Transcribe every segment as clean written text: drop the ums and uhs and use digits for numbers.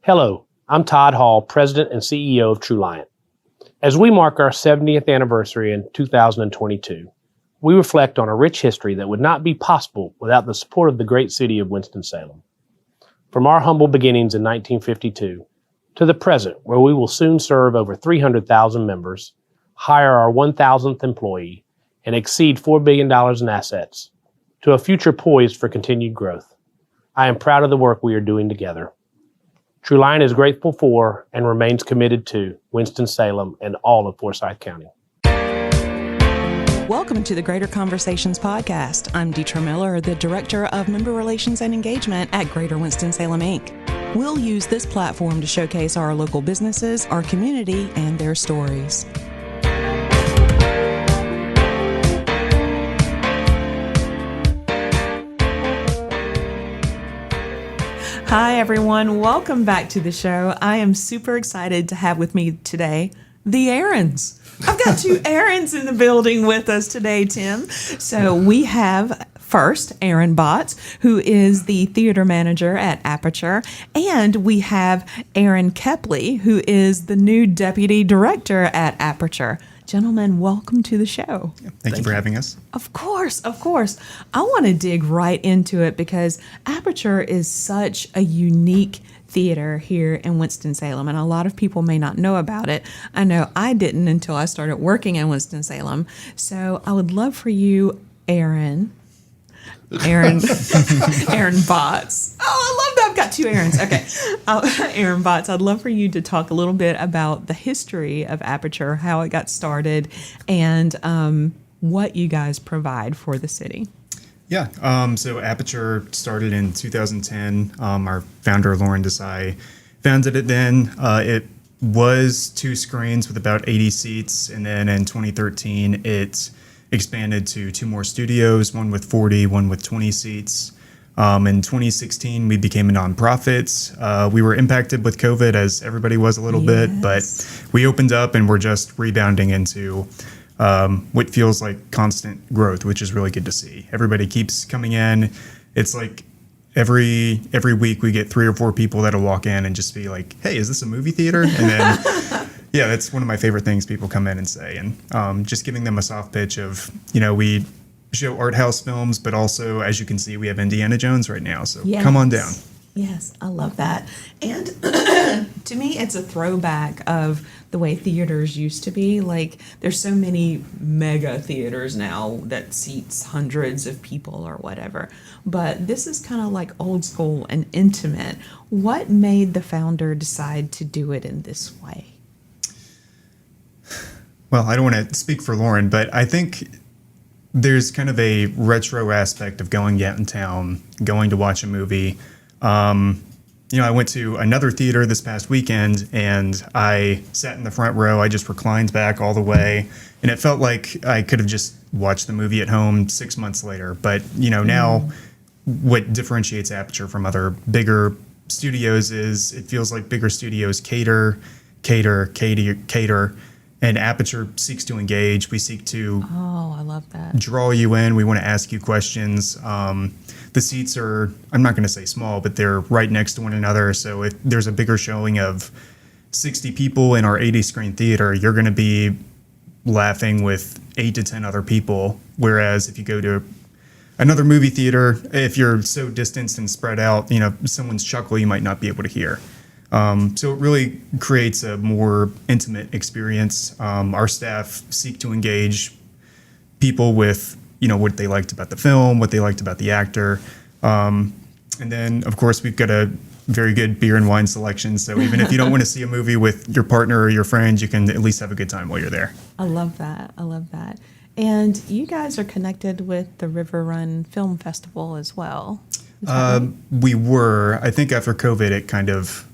Hello, I'm Todd Hall, President and CEO of TrueLiant. As we mark our 70th anniversary in 2022, we reflect on a rich history that would not be possible without the support of the great city of Winston-Salem. From our humble beginnings in 1952 to the present, where we will soon serve over 300,000 members, hire our 1,000th employee, and exceed $4 billion in assets, to a future poised for continued growth. I am proud of the work we are doing together. TrueLiant is grateful for and remains committed to Winston-Salem and all of Forsyth County. Welcome to the Greater Conversations podcast. I'm Deetra Miller, the Director of Member Relations and Engagement at Greater Winston-Salem, Inc. We'll use this platform to showcase our local businesses, our community, and their stories. Hi, everyone. Welcome back to the show. I am super excited to have with me today the Aarons. I've got two Aarons in the building with us today, Tim. So we have first Aaron Botts, who is the theater manager at Aperture, and we have Aaron Kepley, who is the new deputy director at Aperture. Gentlemen, welcome to the show. Thank you for having us. Of course, of course. I want to dig right into it because Aperture is such a unique theater here in Winston-Salem, and a lot of people may not know about it. I know I didn't until I started working in Winston-Salem. So I would love for you, Aaron Botts. Oh, I love that. I've got two Aarons. Okay. Aaron Botts, I'd love for you to talk a little bit about the history of Aperture, how it got started, and what you guys provide for the city. Yeah. So Aperture started in 2010. Our founder, Lawren Desai, founded it then. It was 2 screens with about 80 seats. And then in 2013, it expanded to 2 more studios, one with 40, one with 20 seats. In 2016, we became a nonprofit. We were impacted with COVID, as everybody was a little bit, but we opened up and we're just rebounding into what feels like constant growth, which is really good to see. Everybody keeps coming in. It's like every week we get 3 or 4 people that'll walk in and just be like, "Hey, is this a movie theater?" And then, yeah, that's one of my favorite things people come in and say. And just giving them a soft pitch of, we show art house films, but also, as you can see, we have Indiana Jones right now. So Come on down. Yes, I love that. And to me, it's a throwback of the way theaters used to be. Like, there's so many mega theaters now that seats hundreds of people or whatever. But this is kind of like old school and intimate. What made the founder decide to do it in this way? Well, I don't want to speak for Lawren, but I think there's kind of a retro aspect of going out in town, going to watch a movie. I went to another theater this past weekend and I sat in the front row. I just reclined back all the way, and it felt like I could have just watched the movie at home 6 months later. But, now what differentiates Aperture from other bigger studios is it feels like bigger studios cater, and Aperture seeks to engage. We seek to I love that. Draw you in. We want to ask you questions. The seats are, I'm not going to say small, but they're right next to one another. So if there's a bigger showing of 60 people in our 80-screen theater, you're going to be laughing with 8 to 10 other people. Whereas if you go to another movie theater, if you're so distanced and spread out, someone's chuckle you might not be able to hear. So it really creates a more intimate experience. Our staff seek to engage people with, what they liked about the film, what they liked about the actor. And then, of course, we've got a very good beer and wine selection. So even if you don't want to see a movie with your partner or your friends, you can at least have a good time while you're there. I love that. And you guys are connected with the River Run Film Festival as well. We were. I think after COVID, it kind of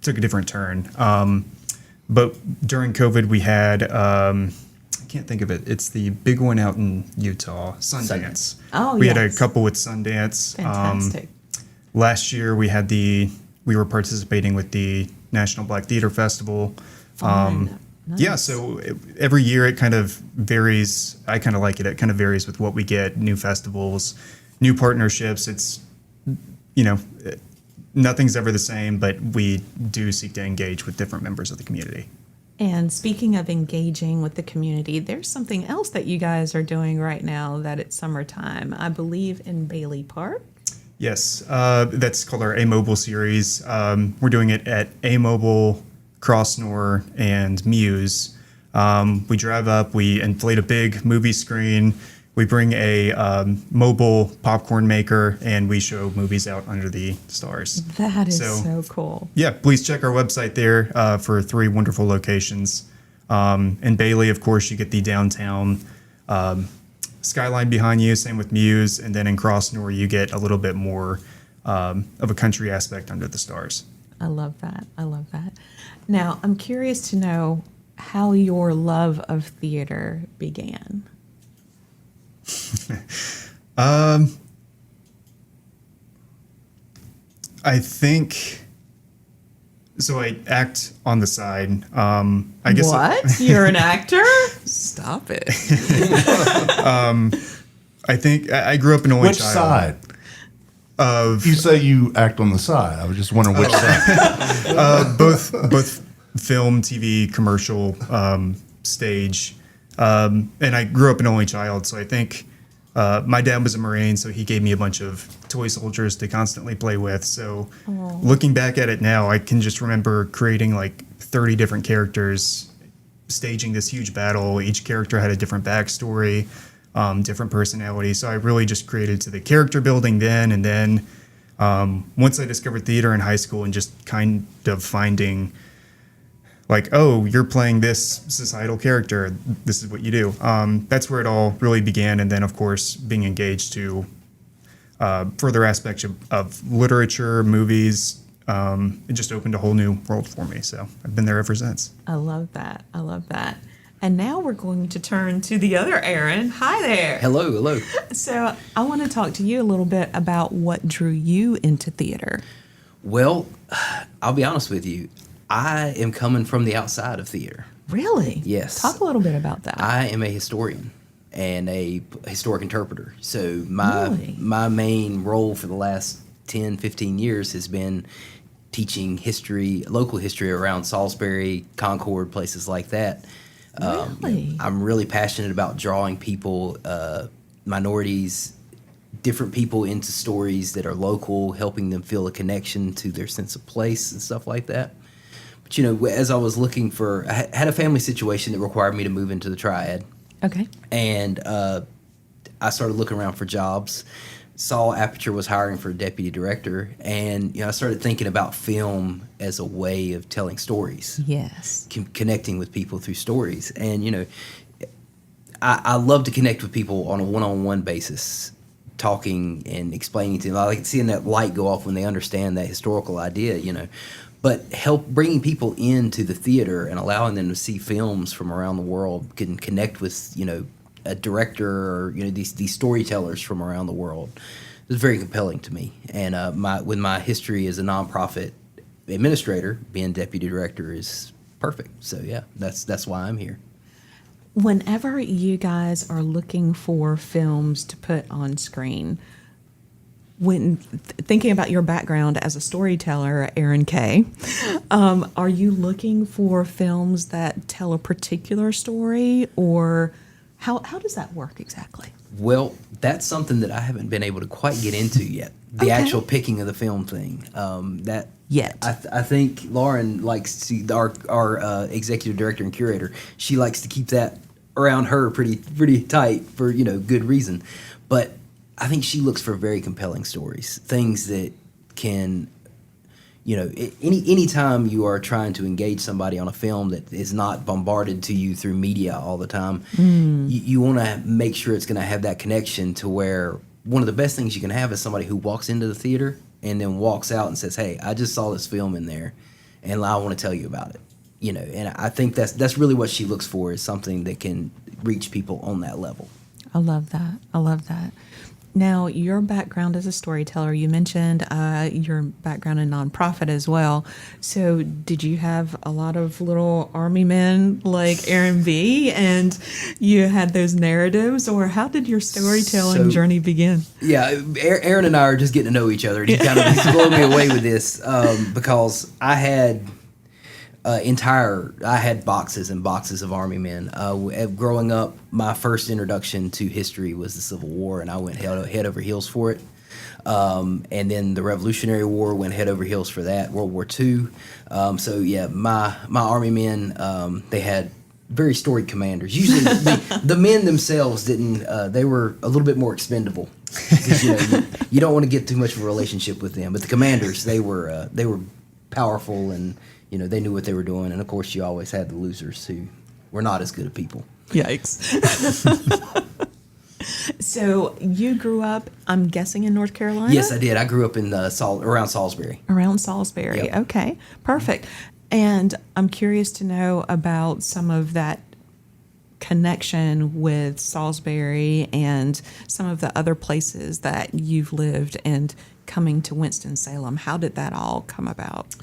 took a different turn. But during COVID, we had, I can't think of it. It's the big one out in Utah, Sundance. Oh, we had a couple with Sundance. Fantastic. Last year, we were participating with the National Black Theater Festival. Nice. Yeah, so every year it kind of varies. I kind of like it. It kind of varies with what we get, new festivals, new partnerships. It's, nothing's ever the same, but we do seek to engage with different members of the community. And speaking of engaging with the community, there's something else that you guys are doing right now that it's summertime, I believe in Bailey Park. Yes, that's called our A-Mobile series. We're doing it at A-Mobile, Crossnore, and MUSE. We drive up, we inflate a big movie screen, we bring a mobile popcorn maker, and we show movies out under the stars. That is so cool. Yeah, please check our website there for 3 wonderful locations. In Bailey, of course, you get the downtown skyline behind you, same with MUSE, and then in Crossnore, you get a little bit more of a country aspect under the stars. I love that. I love that. Now, I'm curious to know how your love of theater began. I think so. I act on the side. I guess What? You're an actor? Stop it. I think I grew up an only Which child. side? You say you act on the side. I was just wondering which side. Both film, TV, commercial, stage, and I grew up an only child. So I think my dad was a Marine, so he gave me a bunch of toy soldiers to constantly play with. So looking back at it now, I can just remember creating like 30 different characters, staging this huge battle. Each character had a different backstory, different personality. So I really just created to the character building then. And then once I discovered theater in high school and just kind of finding like, oh, you're playing this societal character, this is what you do. That's where it all really began. And then, of course, being engaged to further aspects of literature, movies, it just opened a whole new world for me. So I've been there ever since. I love that. I love that. And now we're going to turn to the other Aaron. Hi there. Hello, hello. So I want to talk to you a little bit about what drew you into theater. Well, I'll be honest with you. I am coming from the outside of theater. Really? Yes. Talk a little bit about that. I am a historian and a historic interpreter. So my Really? my main role for the last 10, 15 years has been teaching history, local history around Salisbury, Concord, places like that. Really? I'm really passionate about drawing people, minorities, different people into stories that are local, helping them feel a connection to their sense of place and stuff like that. But, you know, as I was looking for, I had a family situation that required me to move into the Triad. Okay. And I started looking around for jobs, saw Aperture was hiring for a deputy director, and, you know, I started thinking about film as a way of telling stories. Yes. Connecting with people through stories. And, you know, I love to connect with people on a one-on-one basis, talking and explaining to them. I like seeing that light go off when they understand that historical idea, you know. But bringing people into the theater and allowing them to see films from around the world, can connect with, you know, a director or, you know, these storytellers from around the world. It was very compelling to me. And with my history as a nonprofit administrator, being deputy director is perfect. So yeah, that's why I'm here. Whenever you guys are looking for films to put on screen, when thinking about your background as a storyteller, Aaron K., are you looking for films that tell a particular story, or how does that work exactly? Well, that's something that I haven't been able to quite get into yet. The actual picking of the film thing. I think Lawren likes to, our executive director and curator, she likes to keep that around her pretty tight for, you know, good reason. But I think she looks for very compelling stories, things that can, you know, any time you are trying to engage somebody on a film that is not bombarded to you through media all the time, you want to make sure it's going to have that connection to where one of the best things you can have is somebody who walks into the theater and then walks out and says, hey, I just saw this film in there and I want to tell you about it. You know, and I think that's really what she looks for, is something that can reach people on that level. I love that. I love that. Now, your background as a storyteller, you mentioned your background in nonprofit as well. So, did you have a lot of little army men like Aaron B. and you had those narratives, or how did your storytelling journey begin? Yeah, Aaron and I are just getting to know each other. He's he's blowing me away with this because I had boxes and boxes of Army men. Growing up, my first introduction to history was the Civil War, and I went head over heels for it. And then the Revolutionary War, went head over heels for that. World War II. My Army men, they had very storied commanders. Usually, the men themselves didn't. They were a little bit more expendable. You don't want to get too much of a relationship with them. But the commanders, they were powerful, and they knew what they were doing. And of course, you always had the losers who were not as good of people. Yikes. So you grew up, I'm guessing, in North Carolina? Yes, I did. I grew up in around Salisbury. Around Salisbury. Yep. Okay, perfect. And I'm curious to know about some of that connection with Salisbury and some of the other places that you've lived, and coming to Winston-Salem. How did that all come about?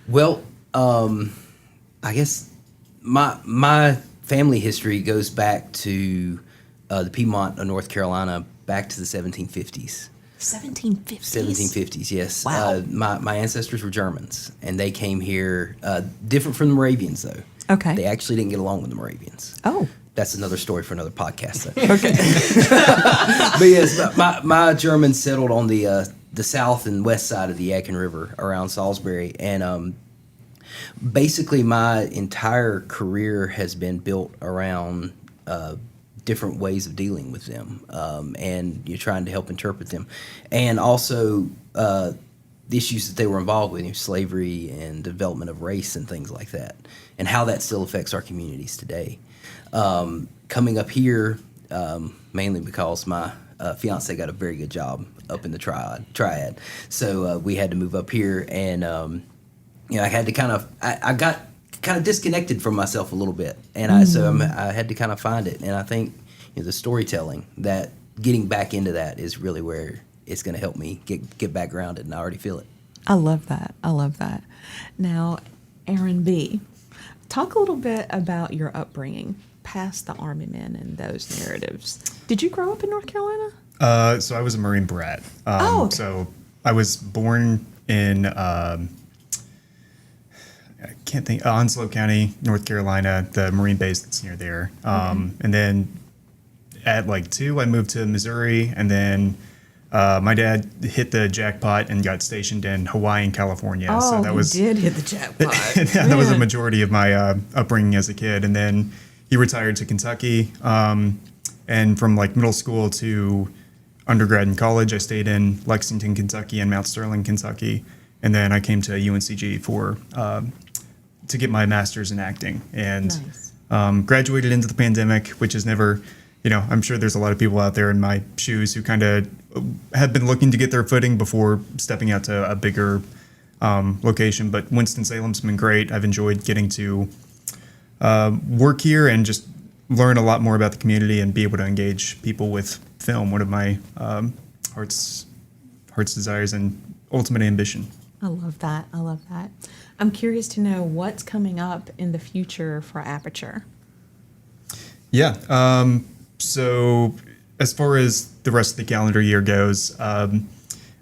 Well, I guess my family history goes back to the Piedmont of North Carolina, back to the 1750s. 1750s? 1750s, yes. Wow. My ancestors were Germans, and they came here, different from the Moravians, though. Okay. They actually didn't get along with the Moravians. Oh. That's another story for another podcast, though. Okay. But yes, my Germans settled on the south and west side of the Yadkin River around Salisbury, and basically my entire career has been built around different ways of dealing with them, and you're trying to help interpret them, and also the issues that they were involved with, slavery and development of race and things like that, and how that still affects our communities today. Coming up here, mainly because my fiance got a very good job up in the triad, so we had to move up here, and I had to I got kind of disconnected from myself a little bit, and I had to kind of find it, and I think the storytelling, that getting back into that is really where it's going to help me get back grounded, and I already feel it. I love that. Now, Aaron B., talk a little bit about your upbringing past the Army men and those narratives. Did you grow up in North Carolina? So I was a Marine brat. Okay. So I was born in Onslow County, North Carolina, the Marine base that's near there. And then at 2, I moved to Missouri, and then my dad hit the jackpot and got stationed in Hawaii and California. Oh, so that was, he did hit the jackpot. that was a majority of my upbringing as a kid. And then he retired to Kentucky. And from middle school to undergrad and college, I stayed in Lexington, Kentucky, and Mount Sterling, Kentucky. And then I came to UNCG to get my master's in acting, and graduated into the pandemic, which is never, I'm sure there's a lot of people out there in my shoes who kind of have been looking to get their footing before stepping out to a bigger location. But Winston-Salem's been great. I've enjoyed getting to work here and just learn a lot more about the community and be able to engage people with film, one of my heart's desires and ultimate ambition. I love that. I'm curious to know what's coming up in the future for Aperture. Yeah. So as far as the rest of the calendar year goes,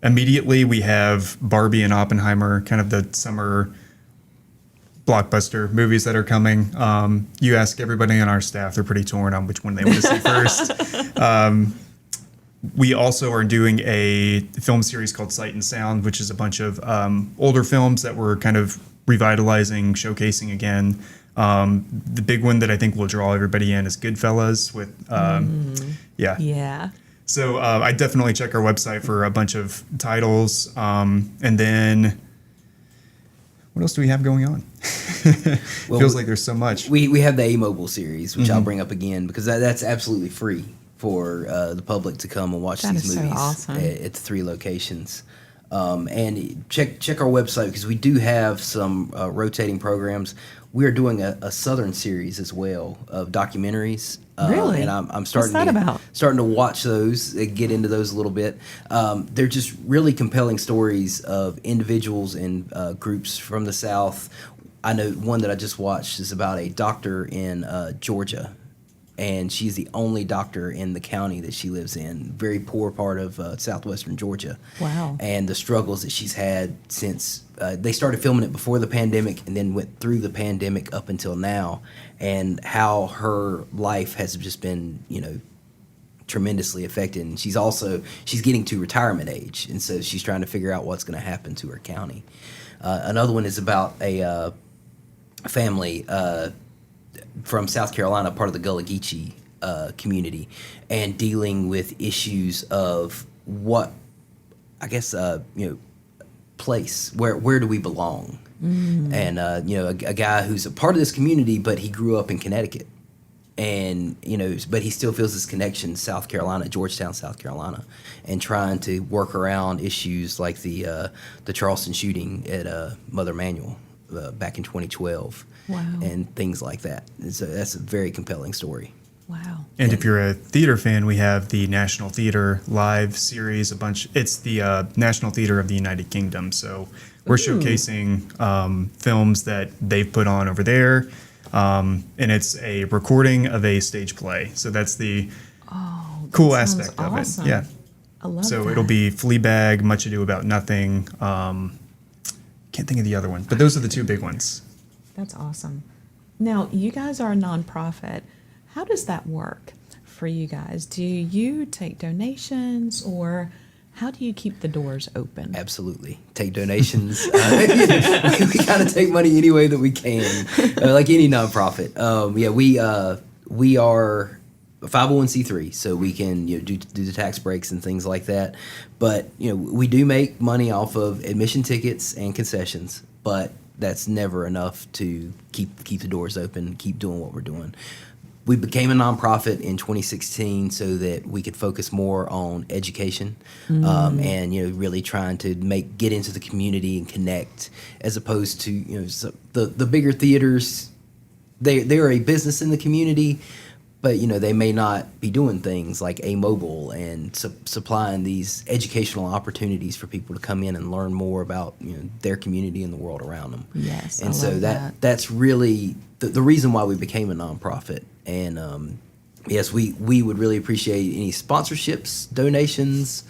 immediately we have Barbie and Oppenheimer, kind of the summer blockbuster movies that are coming. You ask everybody on our staff, they're pretty torn on which one they want to see first. We also are doing a film series called Sight and Sound, which is a bunch of older films that we're kind of revitalizing, showcasing again. The big one that I think will draw everybody in is Goodfellas with, Yeah. So I definitely check our website for a bunch of titles. And then what else do we have going on? Feels like there's so much. We have the A-Mobile series, which I'll bring up again because that's absolutely free for the public to come and watch these movies so awesome. at the 3 locations. And check our website because we do have some rotating programs. We are doing a Southern series as well of documentaries. Really? And I'm starting What's that about? starting to watch those, get into those a little bit. They're just really compelling stories of individuals and groups from the South. I know one that I just watched is about a doctor in Georgia, and she's the only doctor in the county that she lives in, very poor part of southwestern Georgia. Wow. And the struggles that she's had since they started filming it before the pandemic and then went through the pandemic up until now, and how her life has just been, tremendously affected. And she's getting to retirement age, and so she's trying to figure out what's going to happen to her county. Another one is about a family from South Carolina, part of the Gullah Geechee community, and dealing with issues of what, I guess, place, where do we belong? And a guy who's a part of this community, but he grew up in Connecticut, and but he still feels this connection to South Carolina, Georgetown, South Carolina, and trying to work around issues like the Charleston shooting at Mother Emanuel back in 2012. Wow. And things like that. And so that's a very compelling story. Wow. And if you're a theater fan, we have the National Theater Live series. It's the National Theater of the United Kingdom. So we're showcasing films that they've put on over there. And it's a recording of a stage play. So that's the cool aspect of it. Yeah. I love so that. it'll be Fleabag, Much Ado About Nothing. Can't think of the other one, but those are the two big ones. That's awesome. Now, you guys are a nonprofit. How does that work for you guys? Do you take donations, or how do you keep the doors open? Absolutely. Take donations. We got to take money any way that we can, like any nonprofit. We are a 501c3, so we can do the tax breaks and things like that. But we do make money off of admission tickets and concessions, but that's never enough to keep the doors open, keep doing what we're doing. We became a nonprofit in 2016 so that we could focus more on education and really trying to get into the community and connect, as opposed to the bigger theaters. They're a business in the community, but they may not be doing things like A-Mobile and supplying these educational opportunities for people to come in and learn more about their community and the world around them. Yes, and I so love that. that's really the reason why we became a nonprofit. And yes, we would really appreciate any sponsorships, donations,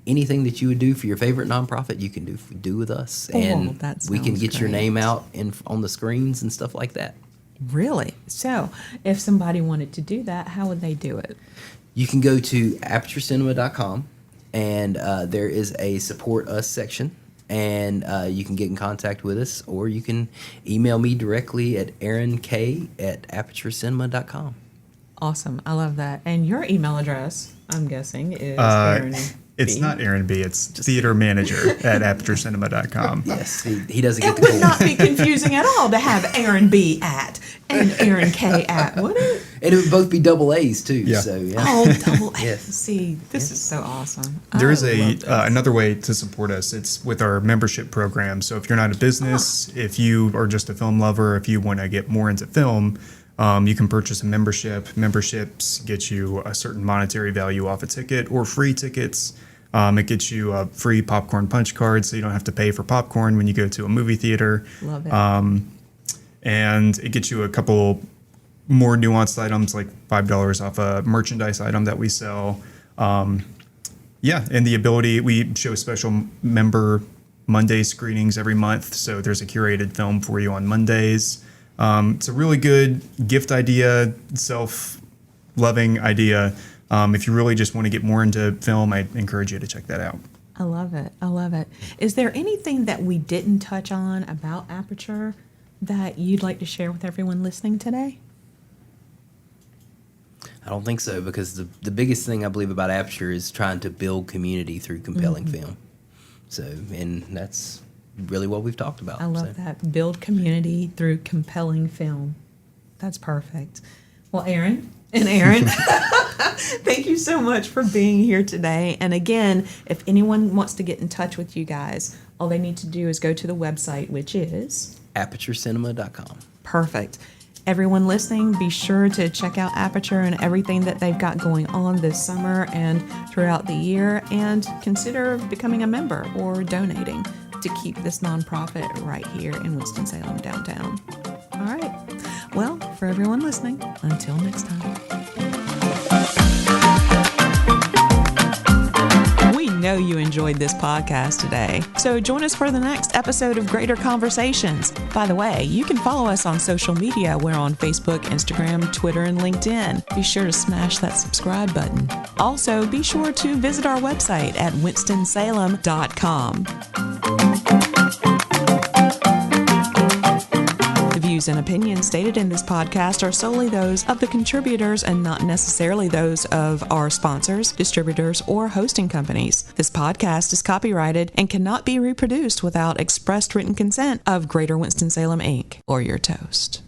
anything that you would do for your favorite nonprofit. You can do with us, and that we can sounds get your great. name out on the screens and stuff like that. Really? So, if somebody wanted to do that, how would they do it? You can go to aperturecinema.com, and there is a support us section, and you can get in contact with us, or you can email me directly at aaronk@aperturecinema.com. Awesome. I love that. And your email address, I'm guessing, is Aaron It's B. not Aaron B. It's theater manager at aperturecinema.com. Yes, he doesn't get It the would gold. not be confusing at all to have Aaron B at and Aaron K at, would it? And it would both be double A's too. Yeah. So yeah. Oh, double A. Yes. See, this is so awesome. There is I love this. another way to support us. It's with our membership program. So if you're not a business, if you are just a film lover, if you want to get more into film, you can purchase a membership. Memberships get you a certain monetary value off a ticket or free tickets. It gets you a free popcorn punch card, so you don't have to pay for popcorn when you go to a movie theater. Love it. And it gets you a couple more nuanced items, like $5 off a merchandise item that we sell. And the ability, we show special member Monday screenings every month, so there's a curated film for you on Mondays. It's a really good gift idea, self-loving idea. If you really just want to get more into film, I encourage you to check that out. I love it. I love it. Is there anything that we didn't touch on about Aperture that you'd like to share with everyone listening today? I don't think so, because the biggest thing I believe about Aperture is trying to build community through compelling film. So, and that's really what we've talked about. I love that. Build community through compelling film. That's perfect. Well, Aaron, thank you so much for being here today. And again, if anyone wants to get in touch with you guys, all they need to do is go to the website, which is aperturecinema.com. Perfect. Everyone listening, be sure to check out Aperture and everything that they've got going on this summer and throughout the year, and consider becoming a member or donating to keep this nonprofit right here in Winston-Salem downtown. All right. Well, for everyone listening, until next time. We know you enjoyed this podcast today, so join us for the next episode of Greater Conversations. By the way, you can follow us on social media. We're on Facebook, Instagram, Twitter, and LinkedIn. Be sure to smash that subscribe button. Also, be sure to visit our website at winstonsalem.com. The views and opinions stated in this podcast are solely those of the contributors and not necessarily those of our sponsors, distributors, or hosting companies. This podcast is copyrighted and cannot be reproduced without expressed written consent of Greater Winston-Salem, Inc. or your toast.